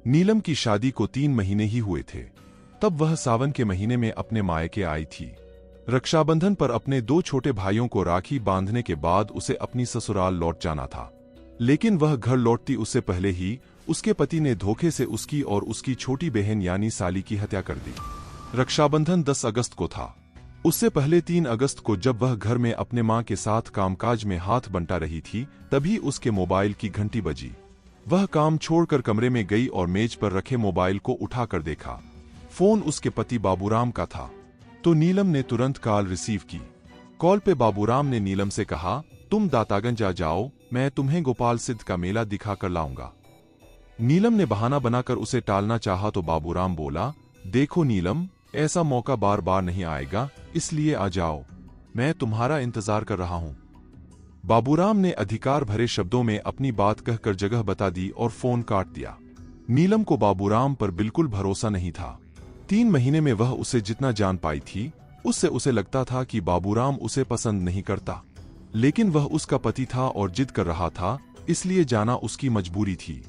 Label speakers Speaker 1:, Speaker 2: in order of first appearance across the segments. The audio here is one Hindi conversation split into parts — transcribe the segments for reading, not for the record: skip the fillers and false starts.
Speaker 1: नीलम की शादी को 3 महीने ही हुए थे। तब वह सावन के महीने में अपने मायके आई थी। रक्षाबंधन पर अपने 2 छोटे भाइयों को राखी बांधने के बाद उसे अपनी ससुराल लौट जाना था। लेकिन वह घर लौटती उससे पहले ही उसके पति ने धोखे से उसकी और उसकी छोटी बहन यानी साली की हत्या कर दी। रक्षाबंधन 10 अगस्त को था। उससे पहले 3 अगस्त को जब वह घर में अपने मां के साथ कामकाज में हाथ बंटा रही थी, तभी उसके मोबाइल की घंटी बजी। वह काम छोड़कर कमरे में गई और मेज पर रखे मोबाइल को उठाकर देखा। फोन उसके पति बाबूराम का था। तो नीलम ने तुरंत कॉल रिसीव की। कॉल पे बाबूराम ने नीलम से कहा, तुम दातागंज आ जाओ, मैं तुम्हें गोपाल सिद्ध का मेला दिखा कर लाऊंगा। नीलम ने बहाना बनाकर उसे टालना चाहा तो बाबूराम बोला, देखो नीलम, ऐसा मौका बार बार नहीं आएगा, इसलिए आ जाओ, मैं तुम्हारा इंतजार कर रहा हूं। बाबूराम ने अधिकार भरे शब्दों में अपनी बात कहकर जगह बता दी और फोन काट दिया। नीलम को बाबूराम पर बिल्कुल भरोसा नहीं था। 3 महीने में वह उसे जितना जान पाई थी, उससे उसे लगता था कि बाबूराम उसे पसंद नहीं करता। लेकिन वह उसका पति था और जिद कर रहा था, इसलिए जाना उसकी मजबूरी थी।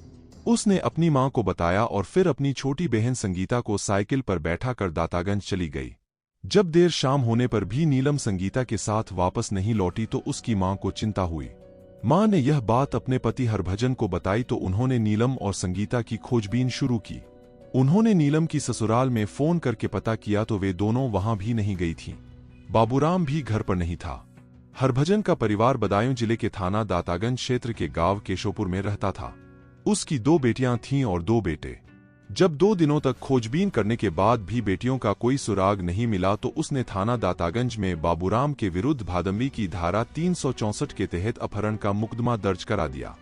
Speaker 1: उसने अपनी मां को बताया और फिर अपनी छोटी बहन संगीता को साइकिल पर बैठा कर दातागंज चली गई। जब देर शाम होने पर भी नीलम संगीता के साथ वापस नहीं लौटी तो उसकी मां को चिंता हुई। मां ने यह बात अपने पति हरभजन को बताई तो उन्होंने नीलम और संगीता की खोजबीन शुरू की। उन्होंने नीलम की ससुराल में फोन करके पता किया तो वे दोनों वहां भी नहीं गई थीं। बाबूराम भी घर पर नहीं था। हरभजन का परिवार बदायूं जिले के थाना दातागंज क्षेत्र के गांव केशोपुर में रहता था। उसकी 2 बेटियां थीं और 2 बेटे। जब 2 दिनों तक खोजबीन करने के बाद भी बेटियों का कोई सुराग नहीं मिला तो उसने थाना दातागंज में बाबूराम के विरुद्ध भादंवी की धारा 364 के तहत अपहरण का मुकदमा दर्ज करा दिया।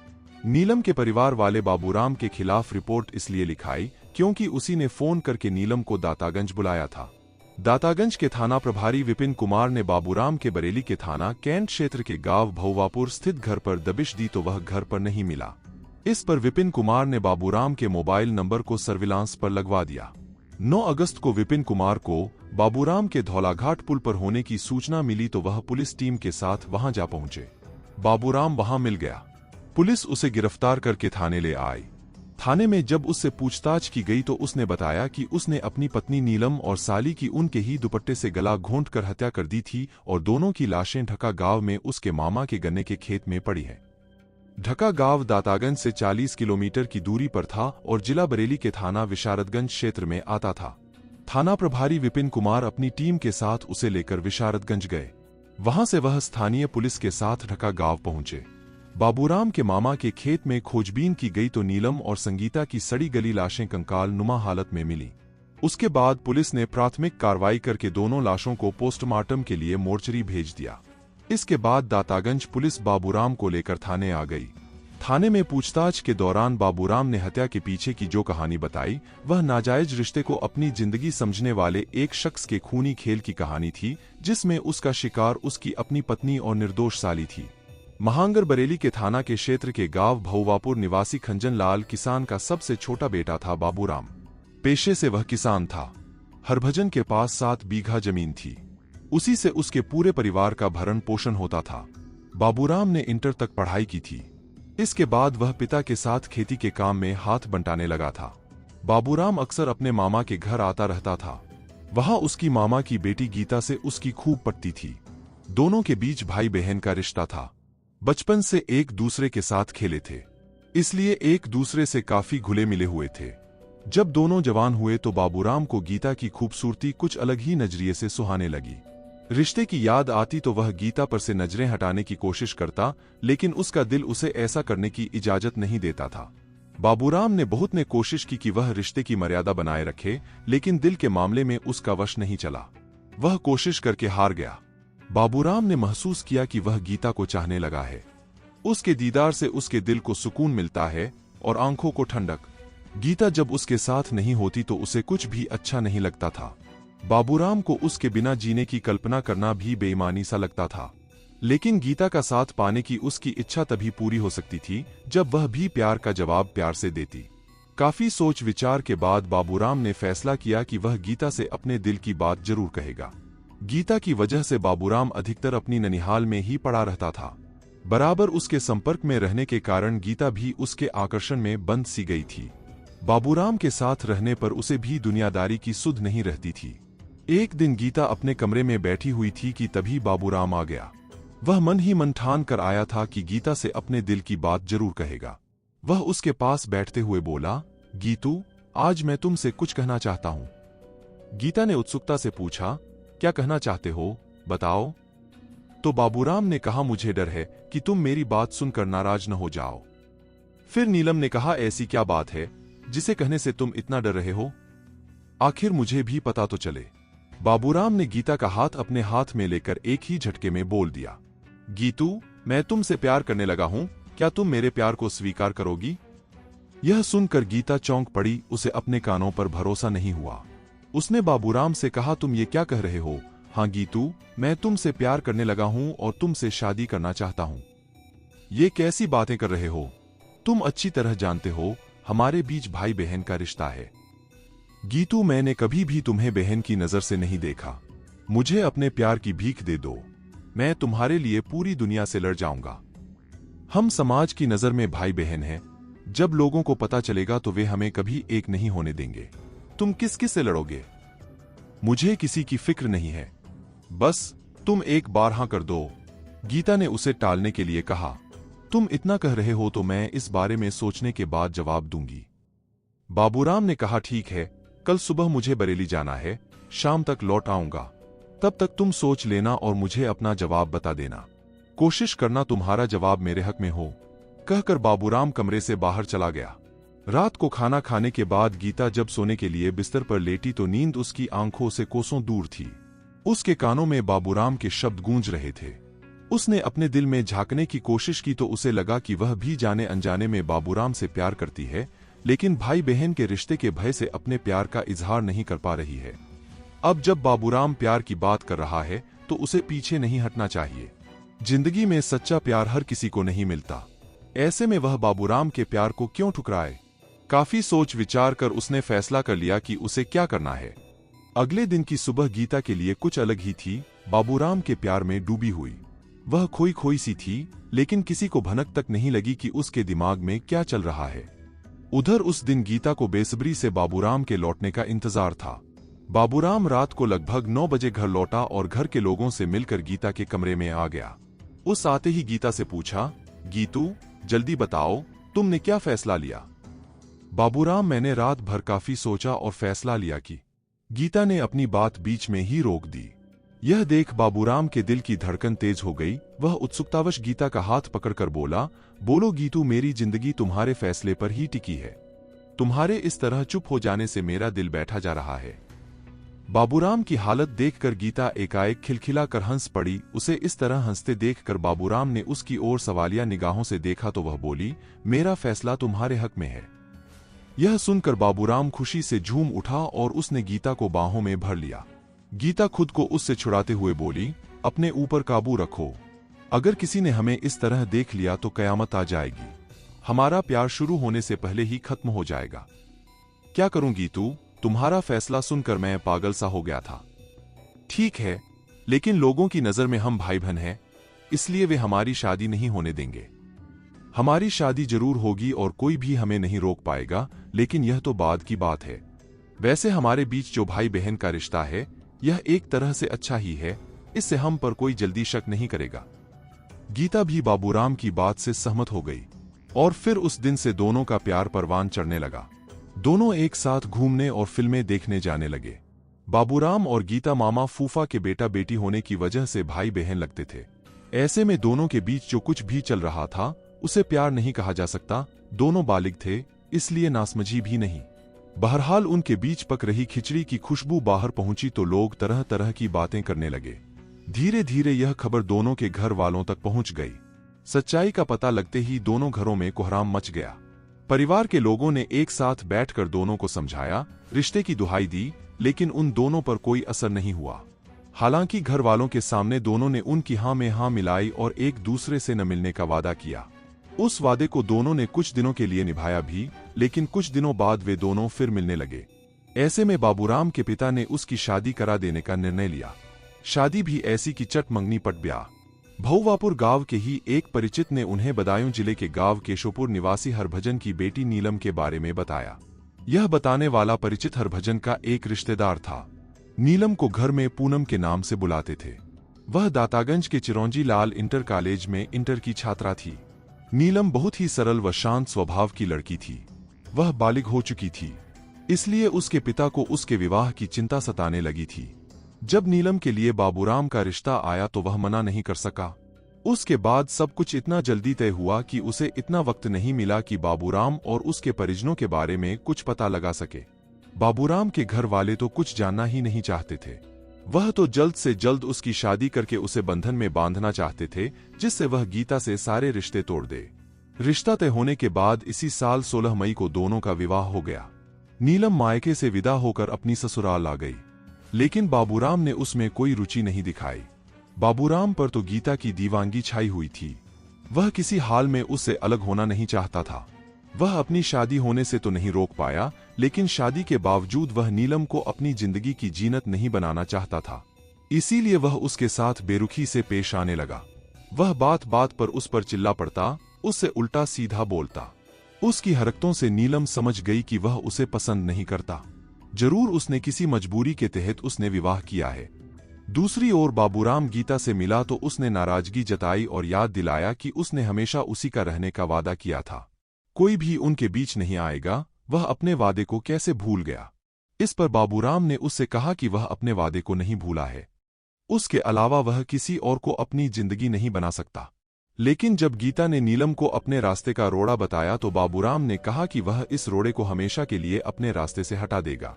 Speaker 1: नीलम के परिवार वाले बाबूराम के खिलाफ रिपोर्ट इसलिए लिखाई क्योंकि उसी ने फोन करके नीलम को दातागंज बुलाया था। दातागंज के थाना प्रभारी विपिन कुमार ने बाबूराम के बरेली के थाना कैंट क्षेत्र के गांव भौवापुर स्थित घर पर दबिश दी तो वह घर पर नहीं मिला। इस पर विपिन कुमार ने बाबूराम के मोबाइल नंबर को सर्विलांस पर लगवा दिया। 9 अगस्त को विपिन कुमार को बाबूराम के धौलाघाट पुल पर होने की सूचना मिली तो वह पुलिस टीम के साथ वहां जा पहुंचे। बाबूराम वहां मिल गया। पुलिस उसे गिरफ्तार करके थाने ले आई। थाने में जब उससे पूछताछ की गई तो उसने बताया कि उसने अपनी पत्नी नीलम और साली की उनके ही दुपट्टे से गला घोंट कर हत्या कर दी थी और दोनों की लाशें ढका गांव में उसके मामा के गन्ने के खेत में पड़ी है। ढका गांव दातागंज से 40 किलोमीटर की दूरी पर था और जिला बरेली के थाना विशारदगंज क्षेत्र में आता था। थाना प्रभारी विपिन कुमार अपनी टीम के साथ उसे लेकर विशारदगंज गए। वहां से वह स्थानीय पुलिस के साथ ढका गांव पहुंचे। बाबूराम के मामा के खेत में खोजबीन की गई तो नीलम और संगीता की सड़ी गली लाशें कंकाल नुमा हालत में मिली। उसके बाद पुलिस ने प्राथमिक कार्रवाई करके दोनों लाशों को पोस्टमार्टम के लिए मोर्चरी भेज दिया। इसके बाद दातागंज पुलिस बाबूराम को लेकर थाने आ गई। थाने में पूछताछ के दौरान बाबूराम ने हत्या के पीछे की जो कहानी बताई वह नाजायज रिश्ते को अपनी जिंदगी समझने वाले एक शख्स के खूनी खेल की कहानी थी, जिसमें उसका शिकार उसकी अपनी पत्नी और निर्दोष साली थी। महांगर बरेली के थाना के क्षेत्र के गांव भौवापुर निवासी खंजन लाल किसान का सबसे छोटा बेटा था बाबूराम। पेशे से वह किसान था। हरभजन के पास 7 बीघा जमीन थी। उसी से उसके पूरे परिवार का भरण पोषण होता था। बाबूराम ने इंटर तक पढ़ाई की थी। इसके बाद वह पिता के साथ खेती के काम में हाथ बंटाने लगा था। बाबूराम अक्सर अपने मामा के घर आता रहता था। वहां उसकी मामा की बेटी गीता से उसकी खूब पटती थी। दोनों के बीच भाई बहन का रिश्ता था। बचपन से एक दूसरे के साथ खेले थे, इसलिए एक दूसरे से काफी घुले मिले हुए थे। जब दोनों जवान हुए तो बाबूराम को गीता की खूबसूरती कुछ अलग ही नजरिए से सुहाने लगी। रिश्ते की याद आती तो वह गीता पर से नजरें हटाने की कोशिश करता, लेकिन उसका दिल उसे ऐसा करने की इजाजत नहीं देता था। बाबूराम ने बहुत ने कोशिश की कि वह रिश्ते की मर्यादा बनाए रखे, लेकिन दिल के मामले में उसका वश नहीं चला। वह कोशिश करके हार गया। बाबूराम ने महसूस किया कि वह गीता को चाहने लगा है। उसके दीदार से उसके दिल को सुकून मिलता है और आंखों को ठंडक। गीता जब उसके साथ नहीं होती तो उसे कुछ भी अच्छा नहीं लगता था। बाबूराम को उसके बिना जीने की कल्पना करना भी बेईमानी सा लगता था। लेकिन गीता का साथ पाने की उसकी इच्छा तभी पूरी हो सकती थी जब वह भी प्यार का जवाब प्यार से देती। काफी सोच विचार के बाद बाबूराम ने फैसला किया कि वह गीता से अपने दिल की बात जरूर कहेगा। गीता की वजह से बाबूराम अधिकतर अपनी ननिहाल में ही पड़ा रहता था। बराबर उसके संपर्क में रहने के कारण गीता भी उसके आकर्षण में बंध सी गई थी। बाबूराम के साथ रहने पर उसे भी दुनियादारी की सुध नहीं रहती थी। एक दिन गीता अपने कमरे में बैठी हुई थी कि तभी बाबूराम आ गया। वह मन ही मन ठान कर आया था कि गीता से अपने दिल की बात जरूर कहेगा। वह उसके पास बैठते हुए बोला, गीतू, आज मैं तुमसे कुछ कहना चाहता हूं। गीता ने उत्सुकता से पूछा, क्या कहना चाहते हो, बताओ। तो बाबूराम ने कहा, मुझे डर है कि तुम मेरी बात सुनकर नाराज न हो जाओ। फिर नीलम ने कहा, ऐसी क्या बात है जिसे कहने से तुम इतना डर रहे हो? आखिर मुझे भी पता तो चले। बाबूराम ने गीता का हाथ अपने हाथ में लेकर एक ही झटके में बोल दिया, गीतू, मैं तुमसे प्यार करने लगा हूं, क्या तुम मेरे प्यार को स्वीकार करोगी? यह सुनकर गीता चौंक पड़ी, उसे अपने कानों पर भरोसा नहीं हुआ। उसने बाबूराम से कहा, तुम ये क्या कह रहे हो? हाँ गीतू, मैं तुमसे प्यार करने लगा हूं और तुमसे शादी करना चाहता हूं। ये कैसी बातें कर रहे हो? तुम अच्छी तरह जानते हो हमारे बीच भाई बहन का रिश्ता है। गीतू, मैंने कभी भी तुम्हें बहन की नजर से नहीं देखा। मुझे अपने प्यार की भीख दे दो, मैं तुम्हारे लिए पूरी दुनिया से लड़ जाऊंगा। हम समाज की नजर में भाई बहन हैं, जब लोगों को पता चलेगा तो वे हमें कभी एक नहीं होने देंगे। तुम किस किस से लड़ोगे? मुझे किसी की फिक्र नहीं है, बस तुम एक बार हाँ कर दो। गीता ने उसे टालने के लिए कहा, तुम इतना कह रहे हो तो मैं इस बारे में सोचने के बाद जवाब दूंगी। बाबूराम ने कहा, ठीक है, कल सुबह मुझे बरेली जाना है, शाम तक लौट आऊंगा, तब तक तुम सोच लेना और मुझे अपना जवाब बता देना। कोशिश करना तुम्हारा जवाब मेरे हक में हो। कहकर बाबूराम कमरे से बाहर चला गया। रात को खाना खाने के बाद गीता जब सोने के लिए बिस्तर पर लेटी तो नींद उसकी आंखों से कोसों दूर थी। उसके कानों में बाबूराम के शब्द गूंज रहे थे। उसने अपने दिल में झांकने की कोशिश की तो उसे लगा कि वह भी जाने अनजाने में बाबूराम से प्यार करती है, लेकिन भाई बहन के रिश्ते के भय से अपने प्यार का इजहार नहीं कर पा रही है। अब जब बाबूराम प्यार की बात कर रहा है तो उसे पीछे नहीं हटना चाहिए। जिंदगी में सच्चा प्यार हर किसी को नहीं मिलता, ऐसे में वह बाबूराम के प्यार को क्यों ठुकराए? काफी सोच विचार कर उसने फैसला कर लिया कि उसे क्या करना है। अगले दिन की सुबह गीता के लिए कुछ अलग ही थी। बाबूराम के प्यार में डूबी हुई वह खोई खोई सी थी, लेकिन किसी को भनक तक नहीं लगी कि उसके दिमाग में क्या चल रहा है। उधर उस दिन गीता को बेसब्री से बाबूराम के लौटने का इंतजार था। बाबूराम रात को लगभग 9 बजे घर लौटा और घर के लोगों से मिलकर गीता के कमरे में आ गया। उस आते ही गीता से पूछा, गीतू, जल्दी बताओ, तुमने क्या फैसला लिया? बाबूराम, मैंने रात भर काफी सोचा और फैसला लिया कि। गीता ने अपनी बात बीच में ही रोक दी। यह देख बाबूराम के दिल की धड़कन तेज हो गई। वह उत्सुकतावश गीता का हाथ पकड़कर बोला, बोलो गीतू, मेरी जिंदगी तुम्हारे फैसले पर ही टिकी है। तुम्हारे इस तरह चुप हो जाने से मेरा दिल बैठा जा रहा है। बाबूराम की हालत देखकर गीता एकाएक खिलखिला कर हंस पड़ी। उसे इस तरह हंसते देखकर बाबूराम ने उसकी ओर सवालिया निगाहों से देखा तो वह बोली, मेरा फैसला तुम्हारे हक में है। यह सुनकर बाबूराम खुशी से झूम उठा और उसने गीता को बाहों में भर लिया। गीता खुद को उससे छुड़ाते हुए बोली, अपने ऊपर काबू रखो, अगर किसी ने हमें इस तरह देख लिया तो कयामत आ जाएगी। हमारा प्यार शुरू होने से पहले ही खत्म हो जाएगा। क्या करूं गीतू, तुम्हारा फैसला सुनकर मैं पागल सा हो गया था। ठीक है, लेकिन लोगों की नजर में हम भाई बहन हैं, इसलिए वे हमारी शादी नहीं होने देंगे। हमारी शादी जरूर होगी और कोई भी हमें नहीं रोक पाएगा, लेकिन यह तो बाद की बात है। वैसे हमारे बीच जो भाई बहन का रिश्ता है यह एक तरह से अच्छा ही है, इससे हम पर कोई जल्दी शक नहीं करेगा। गीता भी बाबूराम की बात से सहमत हो गई और फिर उस दिन से दोनों का प्यार परवान चढ़ने लगा। दोनों एक साथ घूमने और फिल्में देखने जाने लगे। बाबूराम और गीता मामा फूफा के बेटा बेटी होने की वजह से भाई बहन लगते थे। ऐसे में दोनों के बीच जो कुछ भी चल रहा था उसे प्यार नहीं कहा जा सकता। दोनों बालिग थे, इसलिए नासमझी भी नहीं। बहरहाल उनके बीच पक रही खिचड़ी की खुशबू बाहर पहुंची तो लोग तरह तरह की बातें करने लगे। धीरे धीरे यह खबर दोनों के घर वालों तक पहुंच गई। सच्चाई का पता लगते ही दोनों घरों में कोहराम मच गया। परिवार के लोगों ने एक साथ बैठकर दोनों को समझाया, रिश्ते की दुहाई दी, लेकिन उन दोनों पर कोई असर नहीं हुआ। हालांकि घर वालों के सामने दोनों ने उनकी हाँ में हाँ मिलाई और एक दूसरे से न मिलने का वादा किया। उस वादे को दोनों ने कुछ दिनों के लिए निभाया भी, लेकिन कुछ दिनों बाद वे दोनों फिर मिलने लगे। ऐसे में बाबूराम के पिता ने उसकी शादी करा देने का निर्णय लिया। शादी भी ऐसी की चट मंगनी पट ब्याह। भौवापुर गांव के ही एक परिचित ने उन्हें बदायूं जिले के गांव केशोपुर निवासी हरभजन की बेटी नीलम के बारे में बताया। यह बताने वाला परिचित हरभजन का एक रिश्तेदार था। नीलम को घर में पूनम के नाम से बुलाते थे। वह दातागंज के चिरौंजी लाल इंटर कॉलेज में इंटर की छात्रा थी। नीलम बहुत ही सरल व शांत स्वभाव की लड़की थी। वह बालिग हो चुकी थी, इसलिए उसके पिता को उसके विवाह की चिंता सताने लगी थी। जब नीलम के लिए बाबूराम का रिश्ता आया तो वह मना नहीं कर सका। उसके बाद सब कुछ इतना जल्दी तय हुआ कि उसे इतना वक्त नहीं मिला कि बाबूराम और उसके परिजनों के बारे में कुछ पता लगा सके। बाबूराम के घर वाले तो कुछ जानना ही नहीं चाहते थे। वह तो जल्द से जल्द उसकी शादी करके उसे बंधन में बांधना चाहते थे, जिससे वह गीता से सारे रिश्ते तोड़ दे। रिश्ता तय होने के बाद इसी साल 16 मई को दोनों का विवाह हो गया। नीलम मायके से विदा होकर अपनी ससुराल आ गई, लेकिन बाबूराम ने उसमें कोई रुचि नहीं दिखाई। बाबूराम पर तो गीता की दीवानगी छाई हुई थी। वह किसी हाल में उससे अलग होना नहीं चाहता था। वह अपनी शादी होने से तो नहीं रोक पाया, लेकिन शादी के बावजूद वह नीलम को अपनी जिंदगी की जीनत नहीं बनाना चाहता था। इसीलिए वह उसके साथ बेरुखी से पेश आने लगा। वह बात बात पर उस पर चिल्ला पड़ता, उससे उल्टा सीधा बोलता। उसकी हरकतों से नीलम समझ गई कि वह उसे पसंद नहीं करता। जरूर उसने किसी मजबूरी के तहत उसने विवाह किया है। दूसरी ओर बाबूराम गीता से मिला तो उसने नाराजगी जताई और याद दिलाया कि उसने हमेशा उसी का रहने का वादा किया था। कोई भी उनके बीच नहीं आएगा। वह अपने वादे को कैसे भूल गया? इस पर बाबूराम ने उससे कहा कि वह अपने वादे को नहीं भूला है। उसके अलावा वह किसी और को अपनी जिंदगी नहीं बना सकता। लेकिन जब गीता ने नीलम को अपने रास्ते का रोड़ा बताया तो बाबूराम ने कहा कि वह इस रोड़े को हमेशा के लिए अपने रास्ते से हटा देगा।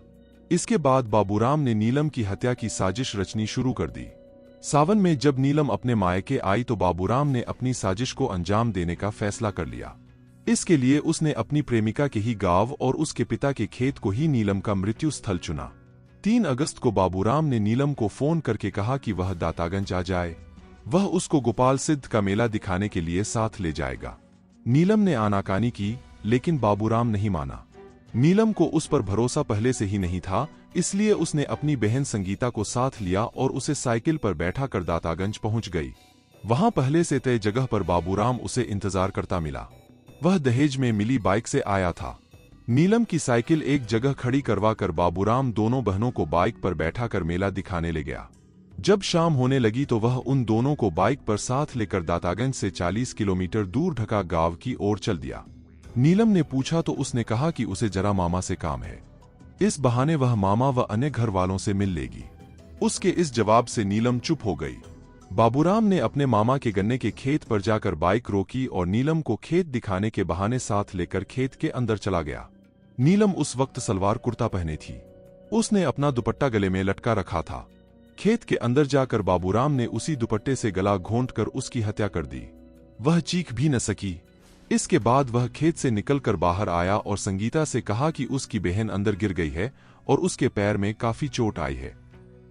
Speaker 1: इसके बाद बाबूराम ने नीलम की हत्या की साजिश रचनी शुरू कर दी। सावन में जब नीलम अपने मायके आई तो बाबूराम ने अपनी साजिश को अंजाम देने का फैसला कर लिया। इसके लिए उसने अपनी प्रेमिका के ही गांव और उसके पिता के खेत को ही नीलम का मृत्यु स्थल चुना। 3 अगस्त को बाबूराम ने नीलम को फोन करके कहा कि वह दातागंज आ जाए। वह उसको गोपाल सिद्ध का मेला दिखाने के लिए साथ ले जाएगा। नीलम ने आनाकानी की, लेकिन बाबूराम नहीं माना। नीलम को उस पर भरोसा पहले से ही नहीं था, इसलिए उसने अपनी बहन संगीता को साथ लिया और उसे साइकिल पर बैठा कर दातागंज पहुंच गई। वहां पहले से तय जगह पर बाबूराम उसे इंतजार करता मिला। वह दहेज में मिली बाइक से आया था। नीलम की साइकिल एक जगह खड़ी करवा कर बाबूराम दोनों बहनों को बाइक पर बैठा कर मेला दिखाने ले गया। जब शाम होने लगी तो वह उन दोनों को बाइक पर साथ लेकर दातागंज से 40 किलोमीटर दूर ढका गांव की ओर चल दिया। नीलम ने पूछा तो उसने कहा कि उसे जरा मामा से काम है। इस बहाने वह मामा व अन्य घर वालों से मिल लेगी। उसके इस जवाब से नीलम चुप हो गई। बाबूराम ने अपने मामा के गन्ने के खेत पर जाकर बाइक रोकी और नीलम को खेत दिखाने के बहाने साथ लेकर खेत के अंदर चला गया। नीलम उस वक्त सलवार कुर्ता पहने थी। उसने अपना दुपट्टा गले में लटका रखा था। खेत के अंदर जाकर बाबूराम ने उसी दुपट्टे से गला घोंटकर उसकी हत्या कर दी। वह चीख भी न सकी। इसके बाद वह खेत से निकलकर बाहर आया और संगीता से कहा कि उसकी बहन अंदर गिर गई है और उसके पैर में काफी चोट आई है।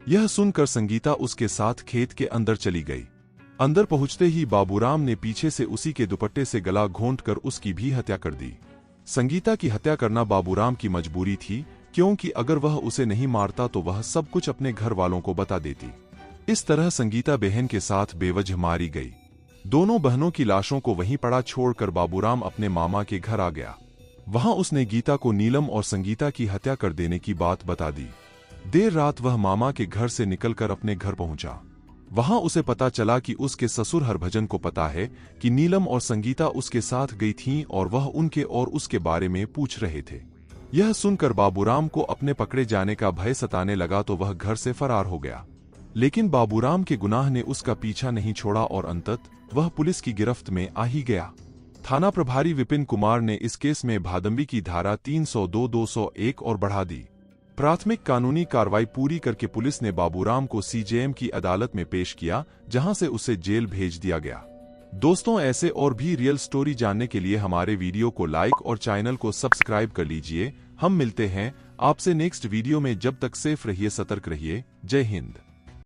Speaker 1: यह सुनकर संगीता उसके साथ खेत के अंदर चली गई। अंदर पहुंचते ही बाबूराम ने पीछे से उसी के दुपट्टे से गला घोंटकर उसकी भी हत्या कर दी। संगीता की हत्या करना बाबूराम की मजबूरी थी, क्योंकि अगर वह उसे नहीं मारता तो वह सब कुछ अपने घर वालों को बता देती। इस तरह संगीता बहन के साथ बेवजह मारी गई। दोनों बहनों की लाशों को वहीं पड़ा छोड़कर बाबूराम अपने मामा के घर आ गया। वहां उसने गीता को नीलम और संगीता की हत्या कर देने की बात बता दी। देर रात वह मामा के घर से निकलकर अपने घर पहुंचा। वहां उसे पता चला कि उसके ससुर हरभजन को पता है कि नीलम और संगीता उसके साथ गई थीं और वह उनके और उसके बारे में पूछ रहे थे। यह सुनकर बाबूराम को अपने पकड़े जाने का भय सताने लगा तो वह घर से फरार हो गया। लेकिन बाबूराम के गुनाह ने उसका पीछा नहीं छोड़ा और अंततः वह पुलिस की गिरफ्त में आ ही गया। थाना प्रभारी विपिन कुमार ने इस केस में भादंबी की धारा 302-201 और बढ़ा दी। प्राथमिक कानूनी कार्रवाई पूरी करके पुलिस ने बाबूराम को सीजेएम की अदालत में पेश किया, जहां से उसे जेल भेज दिया गया। दोस्तों, ऐसे और भी रियल स्टोरी जानने के लिए हमारे वीडियो को लाइक और चैनल को सब्सक्राइब कर लीजिए। हम मिलते हैं आपसे नेक्स्ट वीडियो में। जब तक सेफ रहिए, सतर्क रहिए। जय हिंद।